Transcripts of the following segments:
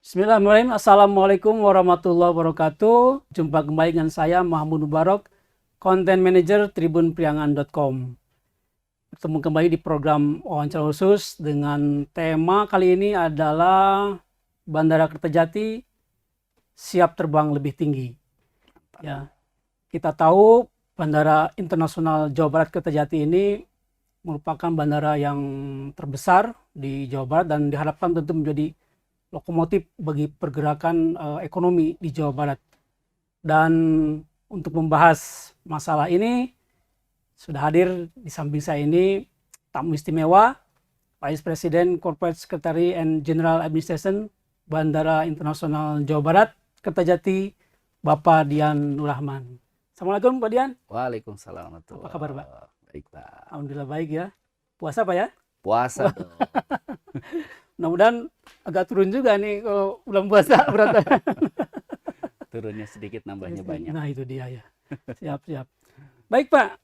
Bismillahirrahmanirrahim. Assalamualaikum warahmatullahi wabarakatuh. Jumpa kembali dengan saya Mahmud Mubarak, Content Manager tribunpriangan.com. Bertemu kembali di program wawancara khusus dengan tema kali ini adalah Bandara Kertajati siap terbang lebih tinggi. Ya, kita tahu Bandara Internasional Jawa Barat Kertajati ini merupakan bandara yang terbesar di Jawa Barat dan diharapkan tentu menjadi lokomotif bagi pergerakan ekonomi di Jawa Barat. Dan untuk membahas masalah ini sudah hadir di samping saya ini tamu istimewa, Vice President Corporate Secretary and General Administration Bandara Internasional Jawa Barat Kertajati, Bapak Dian Nur Rahman. Assalamualaikum Pak Dian. Waalaikumsalam. Apa kabar Pak? Baik Pak. Alhamdulillah baik ya. Puasa Pak ya? Puasa dong. Mudah-mudahan agak turun juga nih kalau bulan puasa berat. Turunnya sedikit, nambahnya banyak. Nah itu dia ya. Siap. Baik Pak,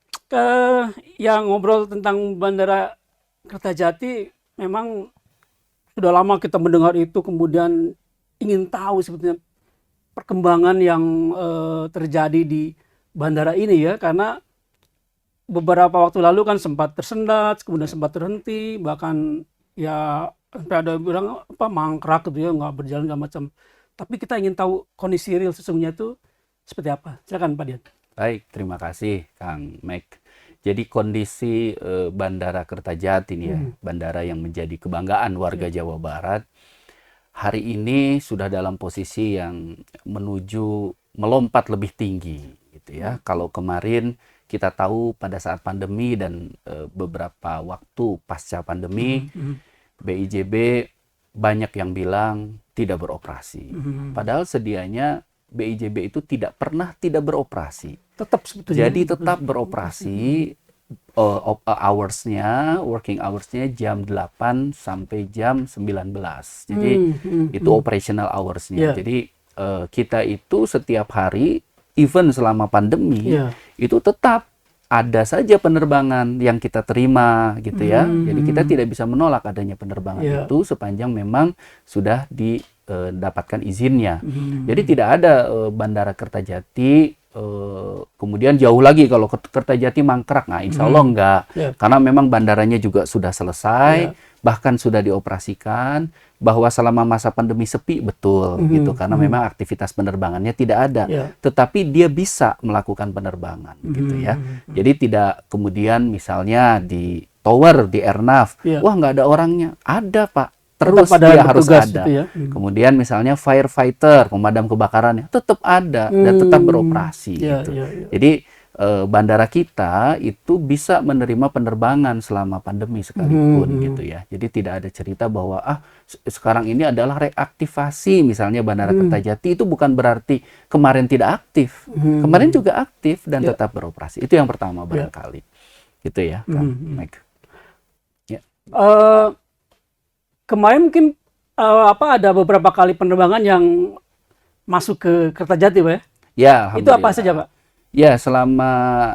yang ngobrol tentang Bandara Kertajati memang sudah lama kita mendengar itu, kemudian ingin tahu sebetulnya perkembangan yang terjadi di bandara ini ya, karena beberapa waktu lalu kan sempat tersendat, kemudian sempat terhenti, bahkan ya ada bilang mangkrak gitu ya, nggak berjalan nggak macam. Tapi kita ingin tahu kondisi real sesungguhnya itu seperti apa. Silakan Pak Dian. Baik, terima kasih Kang Mek. Jadi kondisi Bandara Kertajati ini ya, bandara yang menjadi kebanggaan warga Jawa Barat, hari ini sudah dalam posisi yang menuju melompat lebih tinggi gitu ya. Kalau kemarin kita tahu pada saat pandemi dan beberapa waktu pasca pandemi, BIJB banyak yang bilang tidak beroperasi. Padahal sedianya BIJB itu tidak pernah tidak beroperasi. Tetap sebetulnya. Jadi tetap beroperasi, working hoursnya jam 8 sampai jam 19. Jadi itu operational hoursnya. Jadi kita itu setiap hari, even selama pandemi, itu tetap ada saja penerbangan yang kita terima gitu ya. Jadi kita tidak bisa menolak adanya penerbangan itu sepanjang memang sudah didapatkan izinnya. Jadi tidak ada Bandara Kertajati kemudian jauh lagi kalau Kertajati mangkrak. Nah, insya Allah enggak. Karena memang bandaranya juga sudah selesai, bahkan sudah dioperasikan. Bahwa selama masa pandemi sepi, betul gitu, karena memang aktivitas penerbangannya tidak ada, tetapi dia bisa melakukan penerbangan gitu ya. Jadi tidak kemudian misalnya di tower, di airnav, wah nggak ada orangnya, ada Pak, terus dia harus ada. Gitu ya. Kemudian misalnya firefighter, pemadam kebakarannya tetap ada dan tetap beroperasi gitu. Jadi bandara kita itu bisa menerima penerbangan selama pandemi sekalipun gitu ya. Jadi tidak ada cerita bahwa sekarang ini adalah reaktivasi misalnya Bandara Kertajati, itu bukan berarti kemarin tidak aktif. Kemarin juga aktif dan tetap beroperasi. Itu yang pertama barangkali. Gitu ya, Kang Mike. Ya. Kemarin mungkin ada beberapa kali penerbangan yang masuk ke Kertajati Pak ya? Ya, itu apa saja Pak? Ya, selama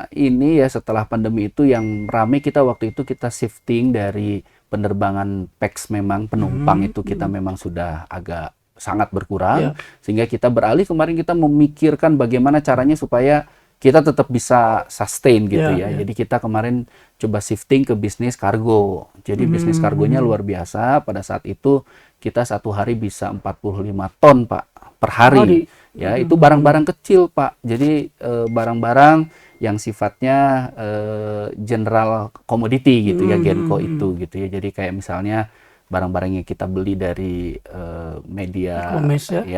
ini ya setelah pandemi itu yang ramai kita waktu itu kita shifting dari penerbangan PAX, memang penumpang itu kita memang sudah agak sangat berkurang, sehingga kita beralih kemarin kita memikirkan bagaimana caranya supaya kita tetap bisa sustain gitu ya. Jadi kita kemarin coba shifting ke bisnis kargo. Jadi bisnis kargonya luar biasa. Pada saat itu kita satu hari bisa 45 ton Pak per hari. Ya, itu barang-barang kecil Pak. Jadi barang-barang yang sifatnya general commodity gitu ya, Genco itu gitu ya. Jadi kayak misalnya barang-barang yang kita beli dari media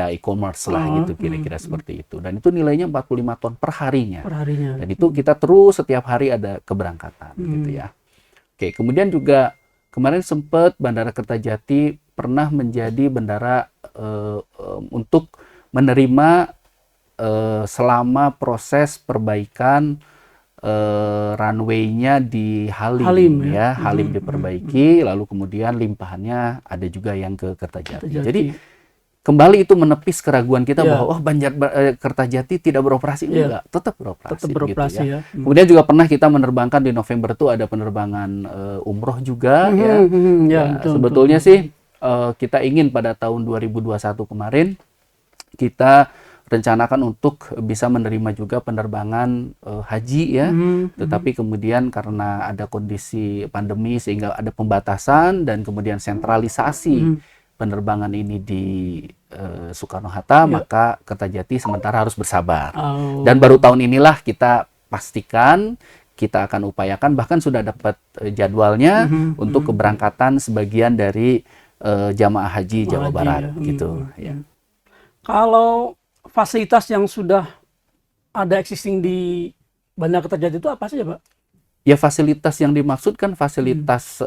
e-commerce lah gitu, kira-kira seperti itu. Dan itu nilainya 45 ton per harinya. Dan itu kita terus setiap hari ada keberangkatan gitu ya. Oke, kemudian juga kemarin sempat Bandara Kertajati pernah menjadi bandara untuk menerima selama proses perbaikan runway-nya di Halim ya. Halim diperbaiki, lalu kemudian limpahannya ada juga yang ke Kertajati. Jadi kembali itu menepis keraguan kita bahwa Kertajati tidak beroperasi. Enggak, tetap beroperasi, gitu ya. Kemudian juga pernah kita menerbangkan di November itu ada penerbangan umroh juga ya. Sebetulnya sih kita ingin pada tahun 2021 kemarin kita rencanakan untuk bisa menerima juga penerbangan haji ya. Tetapi kemudian karena ada kondisi pandemi sehingga ada pembatasan dan kemudian sentralisasi penerbangan ini di Soekarno-Hatta, maka Kertajati sementara harus bersabar. Dan baru tahun inilah kita pastikan, kita akan upayakan, bahkan sudah dapat jadwalnya untuk keberangkatan sebagian dari jamaah haji Jawa Barat gitu ya. Kalau fasilitas yang sudah ada existing di Bandara Kertajati itu apa saja, Pak? Ya, fasilitas yang dimaksud kan fasilitas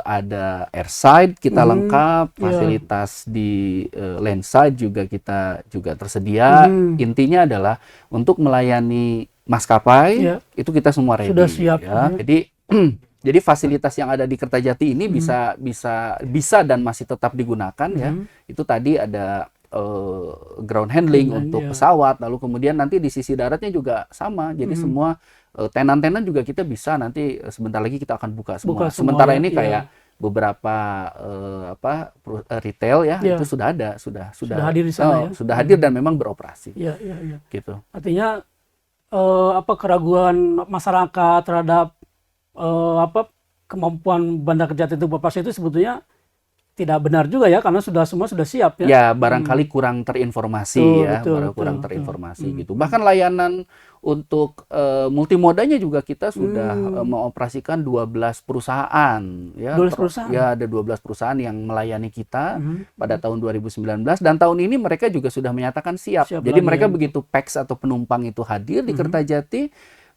ada airside kita lengkap, fasilitas di landside juga kita juga tersedia. Intinya adalah untuk melayani maskapai itu kita semua ready. Sudah siap. Ya. Jadi fasilitas yang ada di Kertajati ini bisa dan masih tetap digunakan ya. Itu tadi ada ground handling untuk pesawat, lalu kemudian nanti di sisi daratnya juga sama. Jadi semua tenan-tenan juga kita bisa nanti sebentar lagi kita akan buka semua. Sementara ini kayak beberapa retail ya itu sudah ada, sudah hadir di sana sudah hadir dan memang beroperasi. Gitu. Artinya keraguan masyarakat terhadap kemampuan Bandara Kertajati itu beroperasi itu sebetulnya tidak benar juga ya, karena semua sudah siap ya. Ya, barangkali kurang terinformasi kurang terinformasi gitu. Bahkan layanan untuk multimodanya juga kita sudah mengoperasikan 12 perusahaan ya. 12 perusahaan. Ya, ada 12 perusahaan yang melayani kita pada tahun 2019 dan tahun ini mereka juga sudah menyatakan siap. Jadi mereka begitu PAX atau penumpang itu hadir di Kertajati,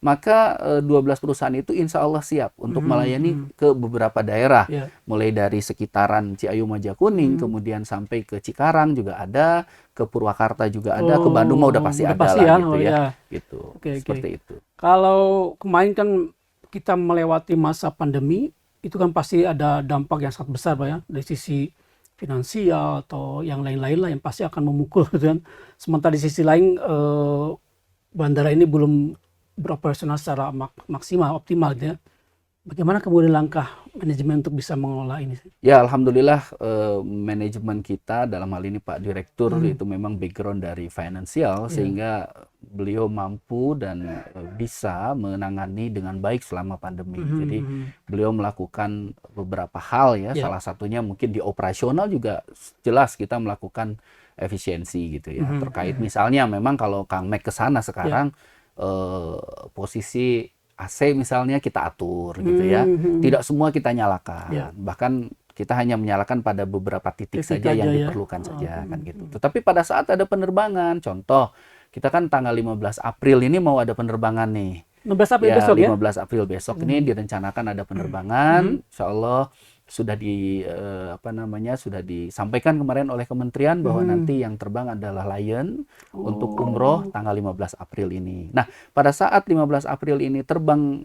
maka 12 perusahaan itu insya Allah siap untuk melayani ke beberapa daerah, mulai dari sekitaran Ciayu Majakuning, kemudian sampai ke Cikarang juga ada, ke Purwakarta juga ada, ke Bandung mah udah pasti ada lah gitu ya. Gitu. Seperti itu. Kalau kemarin kan kita melewati masa pandemi, itu kan pasti ada dampak yang sangat besar Pak ya, dari sisi finansial atau yang lain-lain lah yang pasti akan memukul gitu kan. Sementara di sisi lain bandara ini belum beroperasional secara maksimal, optimal gitu ya. Bagaimana kemudian langkah manajemen untuk bisa mengelola ini? Ya, alhamdulillah manajemen kita dalam hal ini Pak Direktur itu memang background dari finansial sehingga beliau mampu dan bisa menangani dengan baik selama pandemi. Jadi beliau melakukan beberapa hal ya, salah satunya mungkin di operasional juga jelas kita melakukan efisiensi gitu ya. Terkait misalnya memang kalau Kang Mek ke sana sekarang posisi AC misalnya kita atur gitu ya. Tidak semua kita nyalakan. Bahkan kita hanya menyalakan pada beberapa titik saja yang diperlukan saja kan gitu. Tetapi pada saat ada penerbangan, contoh kita kan tanggal 15 April ini mau ada penerbangan nih. 15 April besok ya? 15 April besok ini direncanakan ada penerbangan. Insya Allah sudah sudah disampaikan kemarin oleh kementerian bahwa nanti yang terbang adalah Lion untuk umroh tanggal 15 April ini. Nah, pada saat 15 April ini terbang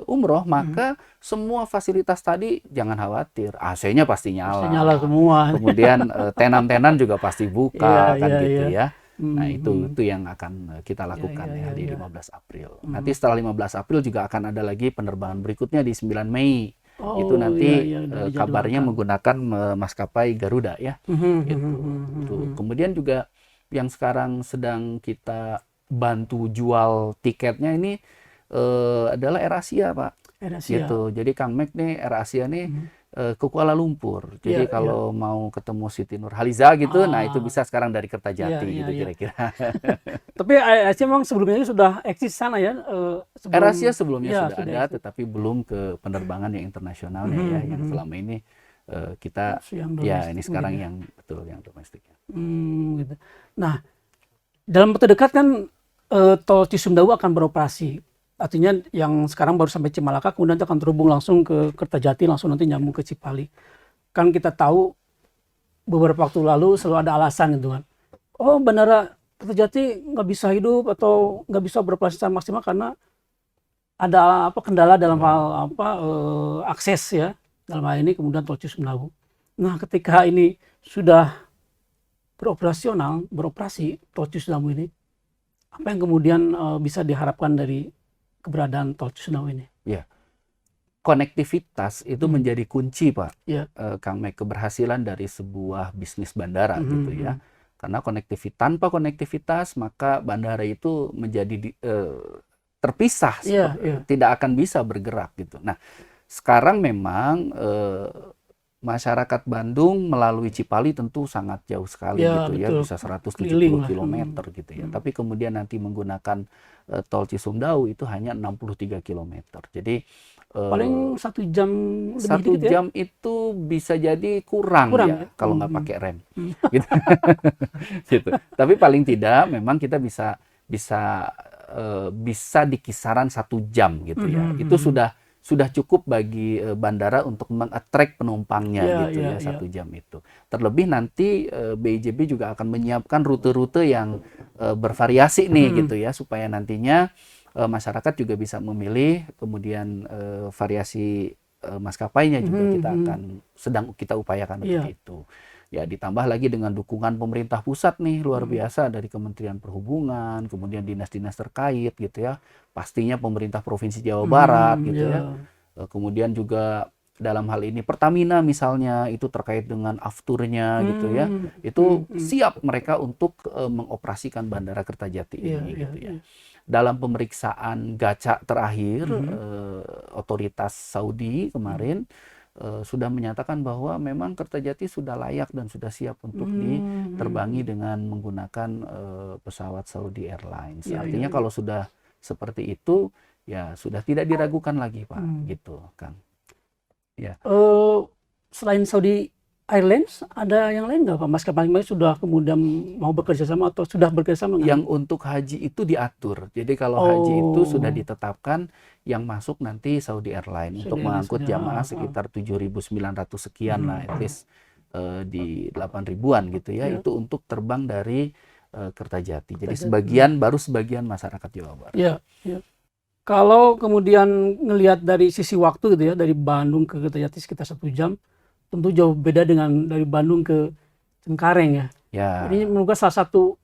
umroh, maka semua fasilitas tadi jangan khawatir, AC-nya pasti nyala. Pasti nyala semua. Kemudian tenan-tenan juga pasti buka gitu ya. Nah, itu yang akan kita lakukan di 15 April. Nanti setelah 15 April juga akan ada lagi penerbangan berikutnya di 9 Mei. Itu nanti kabarnya menggunakan maskapai Garuda ya. Gitu. Kemudian juga yang sekarang sedang kita bantu jual tiketnya ini adalah AirAsia Pak. AirAsia. Gitu. Jadi Kang Mek nih AirAsia nih ke Kuala Lumpur. Jadi kalau mau ketemu Siti Nurhaliza gitu, nah itu bisa sekarang dari Kertajati gitu kira-kira. Tapi AirAsia memang sebelumnya sudah eksis sana ya? AirAsia sebelumnya sudah ada, tetapi belum ke penerbangan yang internasionalnya ya, yang selama ini kita ini sekarang yang betul yang domestik. Gitu. Nah, dalam waktu dekat kan tol Cisumdawu akan beroperasi. Artinya yang sekarang baru sampai Cimalaka, kemudian akan terhubung langsung ke Kertajati, langsung nanti nyambung ke Cipali. Kan kita tahu beberapa waktu lalu selalu ada alasan gitu kan. Oh, Bandara Kertajati nggak bisa hidup atau nggak bisa beroperasi secara maksimal karena ada kendala dalam hal akses ya. Dalam hal ini kemudian tol Cisumdawu. Nah, ketika ini sudah beroperasi tol Cisumdawu ini, apa yang kemudian bisa diharapkan dari keberadaan tol Cisumdawu ini? Ya, konektivitas itu menjadi kunci, Pak. Ya. Kang Mek, keberhasilan dari sebuah bisnis bandara gitu ya. Mhm. Karena tanpa konektivitas maka bandara itu menjadi terpisah, Iya, iya. tidak akan bisa bergerak gitu. Nah, sekarang memang masyarakat Bandung melalui Cipali tentu sangat jauh sekali Ya, gitu ya, betul. bisa 170 Keliling lah. km gitu ya. Tapi kemudian nanti menggunakan tol Cisumdawu itu hanya 63 km. Jadi Paling 1 jam lebih satu dikit ya. jam itu bisa jadi kurang Kurang ya ya? kalau nggak pakai rem. Hmm. Gitu. Gitu. Tapi paling tidak memang kita bisa bisa bisa di kisaran 1 jam gitu ya. Itu sudah cukup bagi bandara untuk meng-attract penumpangnya Ya, gitu ya, ya, ya. 1 jam itu. Terlebih nanti BIJB juga akan menyiapkan rute-rute yang bervariasi nih gitu ya, supaya nantinya masyarakat juga bisa memilih, kemudian variasi maskapainya juga sedang kita upayakan untuk Iya. itu. Ya, ditambah lagi dengan dukungan pemerintah pusat nih luar biasa dari Kementerian Perhubungan, kemudian dinas-dinas terkait gitu ya. Pastinya pemerintah Provinsi Jawa Barat gitu ya. Kemudian juga dalam hal ini Pertamina misalnya itu terkait dengan afturnya gitu ya. Itu siap mereka untuk mengoperasikan Bandara Kertajati ini gitu ya. Dalam pemeriksaan gaca terakhir otoritas Saudi kemarin sudah menyatakan bahwa memang Kertajati sudah layak dan sudah siap untuk diterbangi dengan menggunakan pesawat Saudi Airlines. Artinya kalau sudah seperti itu ya sudah tidak diragukan lagi, Pak, gitu, Kang. Ya. Selain Saudi Airlines, ada yang lain nggak Pak? Maskapai sudah kemudian mau bekerja sama atau sudah bekerja sama? Yang untuk haji itu diatur. Jadi kalau haji itu sudah ditetapkan yang masuk nanti Saudi Airlines untuk mengangkut jamaah sekitar 7.900 sekian lah, at least di 8.000-an gitu ya. Itu untuk terbang dari Kertajati. Jadi baru sebagian masyarakat Jawa Barat. Iya, iya. Kalau kemudian ngelihat dari sisi waktu gitu ya, dari Bandung ke Kertajati sekitar 1 jam, tentu jauh beda dengan dari Bandung ke Cengkareng ya. Ya. Ini menurut salah satu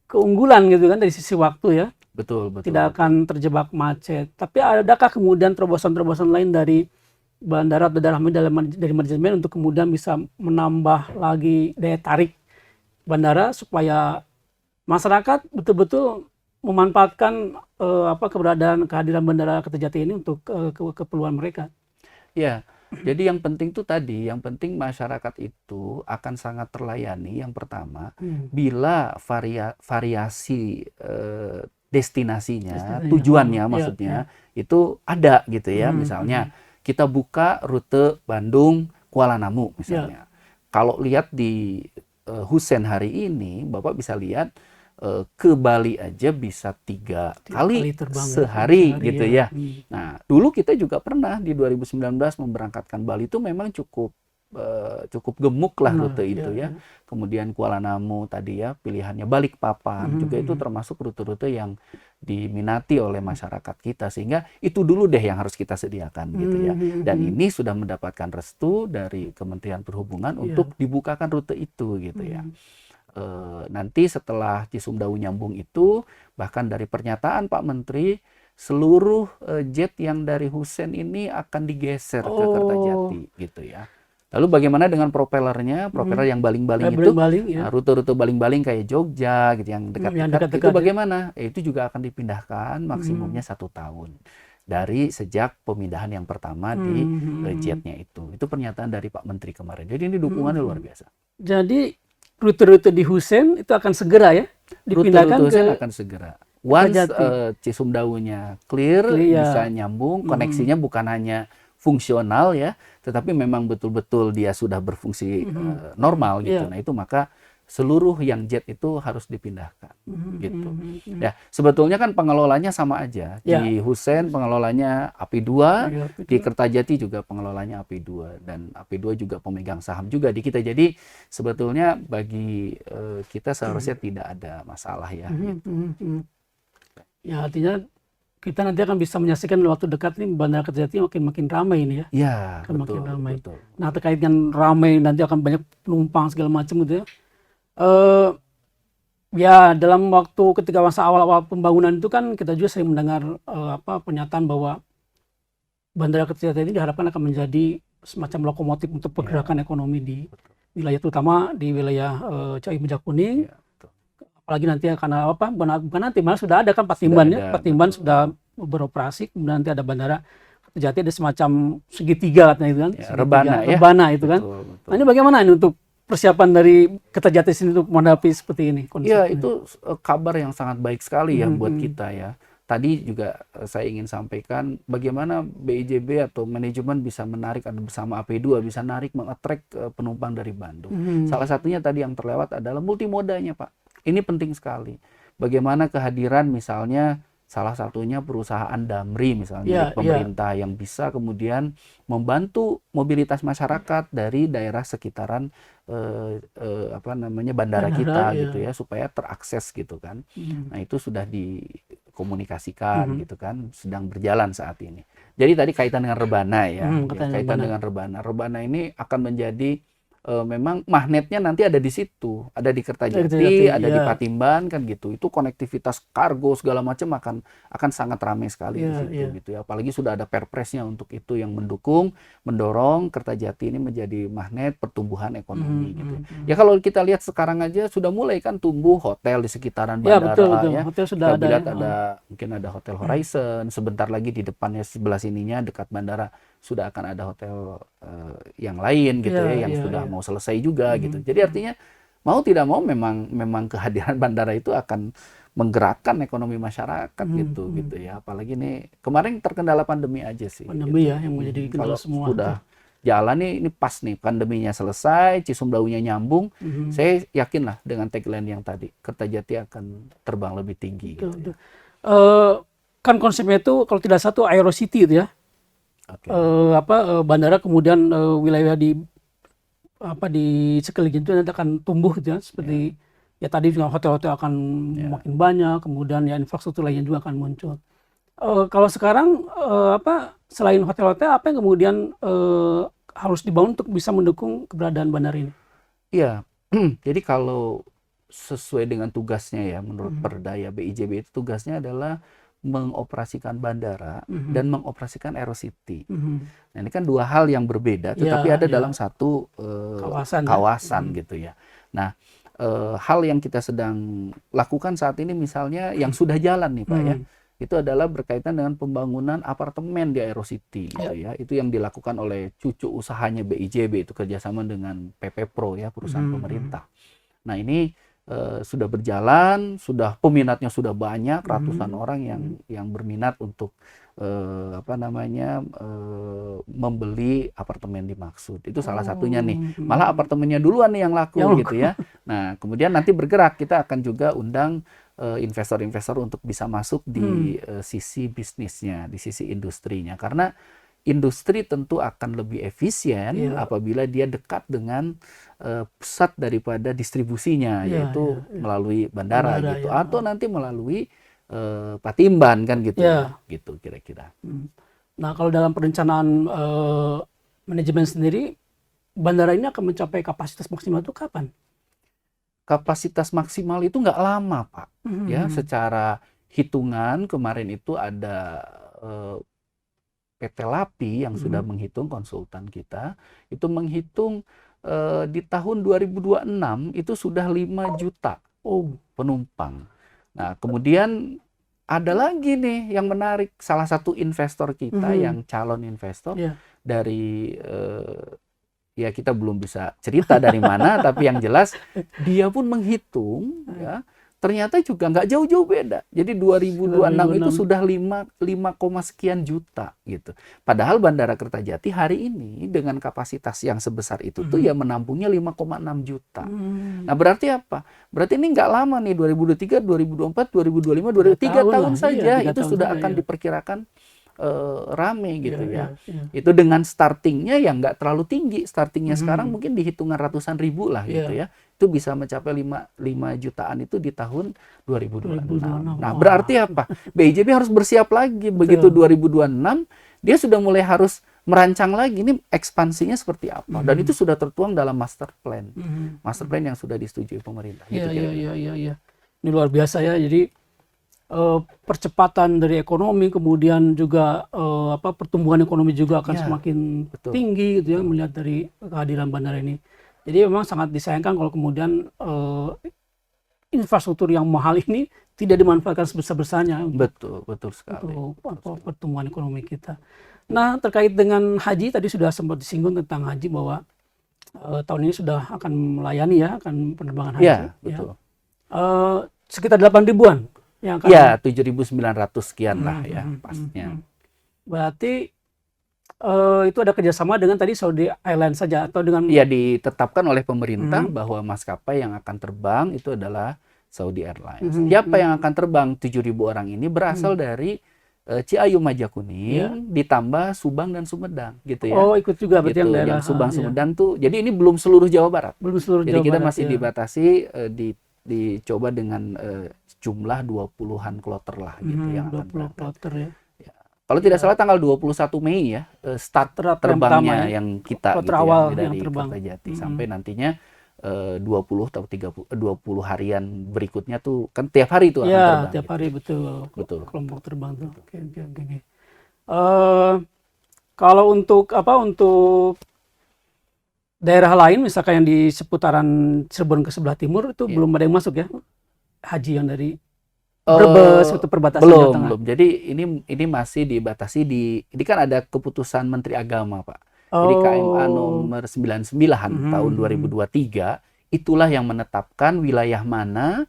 keunggulan gitu kan dari sisi waktu ya. Betul, betul. Tidak akan terjebak macet. Tapi adakah kemudian terobosan-terobosan lain dari bandara atau dari manajemen untuk kemudian bisa menambah lagi daya tarik bandara supaya masyarakat betul-betul memanfaatkan kehadiran Bandara Kertajati ini untuk keperluan mereka? Ya. Jadi yang penting tuh tadi, yang penting masyarakat itu akan sangat terlayani yang pertama bila variasi destinasinya, tujuannya maksudnya itu ada gitu ya. Misalnya kita buka rute Bandung Kuala Namu misalnya. Kalau lihat di Husen hari ini, Bapak bisa lihat ke Bali aja bisa 3 kali sehari gitu ya. Nah, dulu kita juga pernah di 2019 memberangkatkan Bali itu memang cukup gemuk lah rute itu ya. Kemudian Kuala Namu tadi ya, pilihannya Balikpapan juga itu termasuk rute-rute yang diminati oleh masyarakat kita, sehingga itu dulu deh yang harus kita sediakan gitu ya. Dan ini sudah mendapatkan restu dari Kementerian Perhubungan untuk dibukakan rute itu gitu ya. Nanti setelah Cisumdawu nyambung itu, bahkan dari pernyataan Pak Menteri, seluruh jet yang dari Husen ini akan digeser ke Kertajati gitu ya. Lalu bagaimana dengan propellernya? Propeller yang baling-baling itu, rute-rute baling-baling kayak Jogja gitu yang dekat-dekat itu bagaimana? Itu juga akan dipindahkan maksimumnya 1 tahun dari sejak pemindahan yang pertama di jetnya itu. Itu pernyataan dari Pak Menteri kemarin. Jadi ini dukungannya luar biasa. Jadi rute-rute di Husen itu akan segera ya dipindahkan rute Husen akan segera. Once Cisumdawunya clear, bisa nyambung, koneksinya bukan hanya fungsional ya, tetapi memang betul-betul dia sudah berfungsi normal gitu. Nah itu maka seluruh yang jet itu harus dipindahkan gitu. Ya, sebetulnya kan pengelolanya sama aja. Di Husen pengelolanya API2, di Kertajati juga pengelolanya API2 dan API2 juga pemegang saham juga di kita. Jadi sebetulnya bagi kita seharusnya tidak ada masalah ya gitu. Ya, artinya kita nanti akan bisa menyaksikan waktu dekat nih Bandara Kertajati makin ramai ini ya. Iya, makin ramai. Betul. Nah, terkait dengan ramai nanti akan banyak penumpang segala macam gitu ya. Ya dalam waktu ketika masa awal-awal pembangunan itu kan kita juga sering mendengar pernyataan bahwa Bandara Kertajati ini diharapkan akan menjadi semacam lokomotif untuk pergerakan ekonomi di wilayah, terutama di wilayah Ciawi Meja Kuning. Ya, betul. Apalagi nanti karena apa? Bukan nanti, malah sudah ada kan Patimban ya. Patimban sudah beroperasi, kemudian nanti ada Bandara Kertajati, ada semacam segitiga katanya itu kan. Ya, rebana ya. Rebana itu kan. Betul. Nah, ini bagaimana ini untuk persiapan dari Kertajati sini untuk menghadapi seperti ini konsepnya? Ya, itu kabar yang sangat baik sekali ya buat kita ya. Tadi juga saya ingin sampaikan bagaimana BIJB atau manajemen bisa menarik, ada bersama AP2 bisa narik mengattract penumpang dari Bandung. Salah satunya tadi yang terlewat adalah multimodanya, Pak. Ini penting sekali. Bagaimana kehadiran misalnya salah satunya perusahaan Damri misalnya pemerintah yang bisa kemudian membantu mobilitas masyarakat dari daerah sekitaran bandara kita gitu ya, supaya terakses gitu kan. Nah, itu sudah dikomunikasikan gitu kan, sedang berjalan saat ini. Jadi tadi kaitan dengan rebana ya, kaitan dengan rebana. Rebana ini akan menjadi memang magnetnya nanti ada di situ, ada di Kertajati, ada di Patimban kan gitu. Itu konektivitas kargo segala macam akan sangat ramai sekali di situ gitu ya. Apalagi sudah ada perpresnya untuk itu yang mendorong Kertajati ini menjadi magnet pertumbuhan ekonomi gitu. Ya kalau kita lihat sekarang aja sudah mulai kan tumbuh hotel di sekitaran bandara betul. ya. Hotel sudah kita lihat mungkin ada Hotel Horizon, sebentar lagi di depannya sebelah sininya dekat bandara sudah akan ada hotel yang lain gitu yang sudah mau selesai juga gitu. Jadi artinya mau tidak mau memang kehadiran bandara itu akan menggerakkan ekonomi masyarakat gitu ya. Apalagi nih kemarin terkendala pandemi aja sih. Pandemi gitu. ya yang menjadi kendala semua. Sudah jalan ini pas nih pandeminya selesai, Cisumdawu-nya nyambung. Saya yakin lah dengan tagline yang tadi, Kertajati akan terbang lebih tinggi gitu. Kan konsepnya itu kalau tidak satu Aerocity itu ya. Bandara kemudian wilayah di sekeliling itu nanti akan tumbuh gitu ya, seperti ya tadi juga hotel-hotel akan makin banyak, kemudian ya infrastruktur lainnya juga akan muncul. Kalau sekarang selain hotel-hotel apa yang kemudian harus dibangun untuk bisa mendukung keberadaan bandara ini? Iya, jadi kalau sesuai dengan tugasnya ya menurut Perdaya BIJB itu tugasnya adalah mengoperasikan bandara dan mengoperasikan Aerocity. Nah, ini kan dua hal yang berbeda, tetapi ada dalam satu kawasan gitu ya. Nah, hal yang kita sedang lakukan saat ini misalnya yang sudah jalan nih Pak ya, itu adalah berkaitan dengan pembangunan apartemen di Aerocity gitu ya. Itu yang dilakukan oleh cucu usahanya BIJB, itu kerjasama dengan PP Pro ya, perusahaan pemerintah. Nah, ini sudah berjalan, peminatnya sudah banyak, ratusan orang yang berminat untuk membeli apartemen dimaksud. Itu salah satunya nih. Malah apartemennya duluan nih yang laku gitu ya. Nah, kemudian nanti bergerak, kita akan juga undang investor-investor untuk bisa masuk di sisi bisnisnya, di sisi industrinya. Karena industri tentu akan lebih efisien apabila dia dekat dengan pusat daripada distribusinya, yaitu melalui bandara gitu, atau nanti melalui Patimban kan gitu, gitu kira-kira. Nah, kalau dalam perencanaan manajemen sendiri, bandara ini akan mencapai kapasitas maksimal itu kapan? Kapasitas maksimal itu nggak lama Pak, ya secara hitungan kemarin itu ada PT LAPI yang sudah menghitung, konsultan kita itu menghitung di tahun 2026 itu sudah 5 juta penumpang. Nah, kemudian ada lagi nih yang menarik, salah satu investor kita yang calon investor dari ya kita belum bisa cerita dari mana, tapi yang jelas dia pun menghitung ya. Ternyata juga nggak jauh-jauh beda. Jadi 2026 itu sudah 5 sekian juta gitu. Padahal Bandara Kertajati hari ini dengan kapasitas yang sebesar itu tuh ya menampungnya 5,6 juta. Nah, berarti apa? Berarti ini nggak lama nih, 2023, 2024, 2025, 3 tahun saja itu sudah akan diperkirakan rame gitu ya. Itu dengan startingnya yang nggak terlalu tinggi. Startingnya sekarang mungkin di hitungan ratusan ribu lah gitu ya. Itu bisa mencapai 5 jutaan itu di tahun 2026. Nah, berarti apa? BIJB harus bersiap lagi. Begitu 2026, dia sudah mulai harus merancang lagi ini ekspansinya seperti apa. Dan itu sudah tertuang dalam master plan. Master plan yang sudah disetujui pemerintah. Iya. Ini luar biasa ya. Jadi percepatan dari ekonomi, kemudian juga pertumbuhan ekonomi juga akan Ya, semakin betul. tinggi gitu ya, melihat dari kehadiran bandara ini. Jadi memang sangat disayangkan kalau kemudian infrastruktur yang mahal ini tidak dimanfaatkan sebesar-besarnya Betul sekali. untuk pertumbuhan ekonomi kita. Nah, terkait dengan haji, tadi sudah sempat disinggung tentang haji bahwa tahun ini sudah akan melayani ya, akan penerbangan haji. Ya, betul. Sekitar 8 ribuan yang akan. Ya, 7.900 sekian lah ya pasnya. Berarti itu ada kerjasama dengan tadi Saudi Airlines saja atau dengan. Ya, ditetapkan oleh pemerintah bahwa maskapai yang akan terbang itu adalah Saudi Airlines. Siapa yang akan terbang 7.000 orang ini berasal dari Ciayu Majakuning ditambah Subang dan Sumedang gitu ya. Oh, ikut juga berarti gitu, yang daerah. yang Subang Sumedang tuh. Jadi ini belum seluruh Jawa Barat. Belum seluruh Jadi Jawa kita Barat, masih ya. dibatasi dicoba dengan jumlah 20-an kloter lah gitu yang akan 20 berangkat. kloter ya. Kalau tidak salah tanggal 21 Mei ya start terbangnya ya. yang kita Kloter gitu awal ya, yang dari terbang. Kertajati sampai nantinya 20 atau 20 harian berikutnya tuh kan tiap hari tuh akan Ya, terbang. tiap gitu. hari betul. Betul. Kelompok terbang tuh. Oke. Kalau untuk daerah lain misalkan yang di seputaran Cirebon ke sebelah timur itu belum ada yang masuk ya, haji yang dari Brebes itu perbatasan Jawa Tengah. Belum. Jadi ini masih dibatasi ini kan ada keputusan Menteri Agama, Pak. Jadi KMA nomor 99 tahun 2023 itulah yang menetapkan wilayah mana,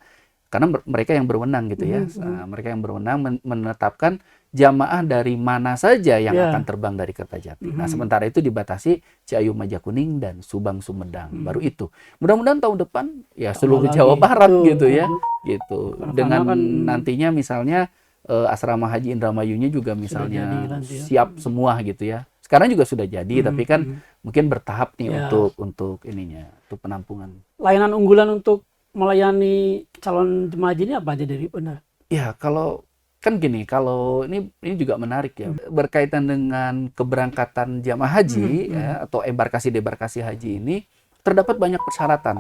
karena mereka yang berwenang gitu ya. Mereka yang berwenang menetapkan jamaah dari mana saja yang akan terbang dari Kertajati. Nah, sementara itu dibatasi Ciayu Majakuning dan Subang Sumedang. Baru itu. Mudah-mudahan tahun depan ya seluruh Jawa Barat gitu ya. Gitu. Dengan nantinya misalnya asrama haji Indramayunya juga misalnya siap semua gitu ya. Sekarang juga sudah jadi, tapi kan mungkin bertahap nih untuk ininya, untuk penampungan. Layanan unggulan untuk melayani calon jemaah haji ini apa aja dari bandara? Ya, kalau kan gini, kalau ini juga menarik ya, berkaitan dengan keberangkatan jamaah haji ya, atau embarkasi-debarkasi haji ini terdapat banyak persyaratan,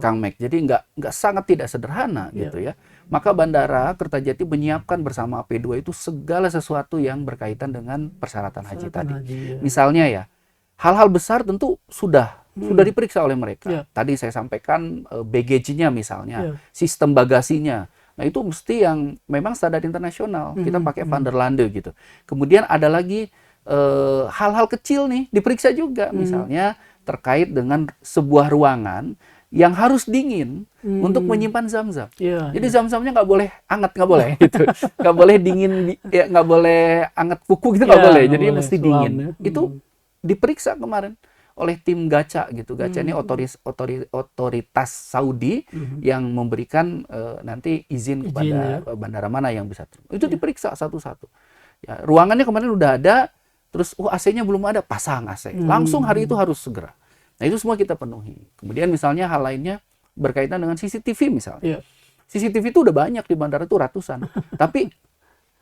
Kang Mek. Jadi nggak sangat tidak sederhana gitu ya. Maka Bandara Kertajati menyiapkan bersama AP2 itu segala sesuatu yang berkaitan dengan persyaratan haji tadi. Misalnya ya, hal-hal besar tentu sudah diperiksa oleh mereka. Tadi saya sampaikan baggage-nya misalnya, sistem bagasinya. Nah, itu mesti yang memang standar internasional. Kita pakai Van der Lande gitu. Kemudian ada lagi hal-hal kecil nih diperiksa juga, misalnya terkait dengan sebuah ruangan yang harus dingin untuk menyimpan zam-zam. Jadi zam-zamnya nggak boleh hangat, nggak boleh gitu. Nggak boleh dingin, ya nggak boleh hangat kuku gitu, nggak boleh. Jadi mesti dingin. Itu diperiksa kemarin oleh tim Gaca gitu. Gaca ini otoritas Saudi yang memberikan nanti izin kepada bandara mana yang bisa. Itu diperiksa satu-satu. Ya, ruangannya kemarin udah ada, terus AC-nya belum ada, pasang AC. Langsung hari itu harus segera. Nah, itu semua kita penuhi. Kemudian misalnya hal lainnya berkaitan dengan CCTV misalnya. CCTV itu udah banyak di bandara tuh ratusan. Tapi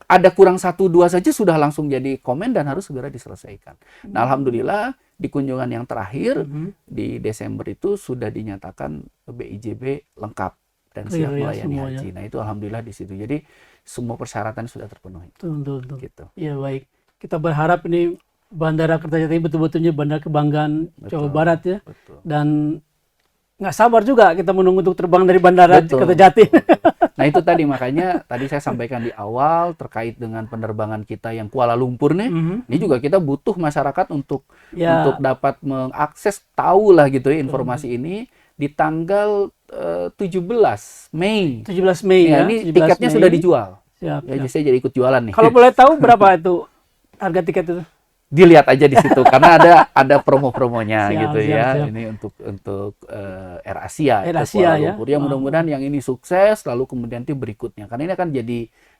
ada kurang 1-2 saja sudah langsung jadi komen dan harus segera diselesaikan. Nah, alhamdulillah di kunjungan yang terakhir di Desember itu sudah dinyatakan BIJB lengkap dan siap melayani haji. Nah, itu alhamdulillah di situ. Jadi semua persyaratan sudah terpenuhi. Betul. Gitu. Ya, baik. Kita berharap ini Bandara Kertajati betul-betulnya bandara kebanggaan Jawa Barat ya. Betul. Dan nggak sabar juga kita menunggu untuk terbang dari Bandara Kertajati. Nah, itu tadi makanya tadi saya sampaikan di awal terkait dengan penerbangan kita yang Kuala Lumpur nih. Ini juga kita butuh masyarakat untuk dapat mengakses, tahu lah gitu ya informasi ini di tanggal 17 Mei. 17 Mei ya. Ini tiketnya sudah dijual. Siap. Jadi saya jadi ikut jualan nih. Kalau boleh tahu berapa itu harga tiket itu? Dilihat aja di situ karena ada promo-promonya gitu ya. Ini untuk Air Asia ya. Ya, mudah-mudahan yang ini sukses, lalu kemudian itu berikutnya. Karena ini akan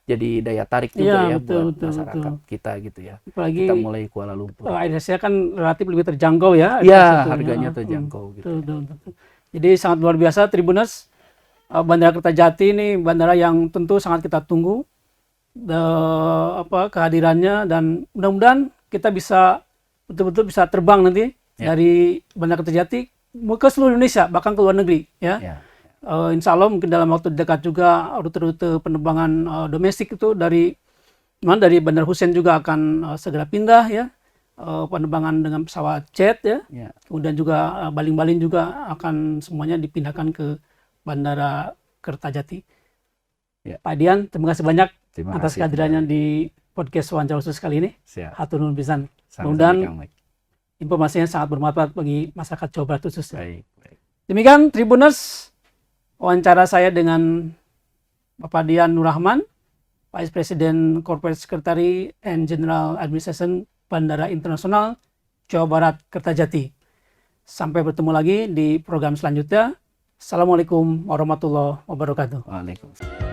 jadi daya tarik juga buat masyarakat kita gitu ya. Apalagi kita mulai Kuala Lumpur. Air Asia kan relatif lebih terjangkau ya. Iya, harganya terjangkau gitu. Betul. Jadi sangat luar biasa Tribuners. Bandara Kertajati ini bandara yang tentu sangat kita tunggu kehadirannya, dan mudah-mudahan kita bisa betul-betul bisa terbang nanti dari Bandara Kertajati ke seluruh Indonesia, bahkan ke luar negeri ya. insya Allah mungkin dalam waktu dekat juga rute-rute penerbangan domestik itu dari Bandar Hussein juga akan segera pindah ya. Penerbangan dengan pesawat jet ya. Kemudian juga baling-baling juga akan semuanya dipindahkan ke Bandara Kertajati. Pak Dian, terima kasih banyak atas kehadirannya di podcast wawancara khusus kali ini. Hatur nuhun pisan. Mudah-mudahan informasinya sangat bermanfaat bagi masyarakat Jawa Barat khususnya. Demikian Tribuners, wawancara saya dengan Bapak Dian Nurrahman, Vice President Corporate Secretary and General Administration Bandara Internasional Jawa Barat Kertajati. Sampai bertemu lagi di program selanjutnya. Assalamualaikum warahmatullahi wabarakatuh. Waalaikumsalam.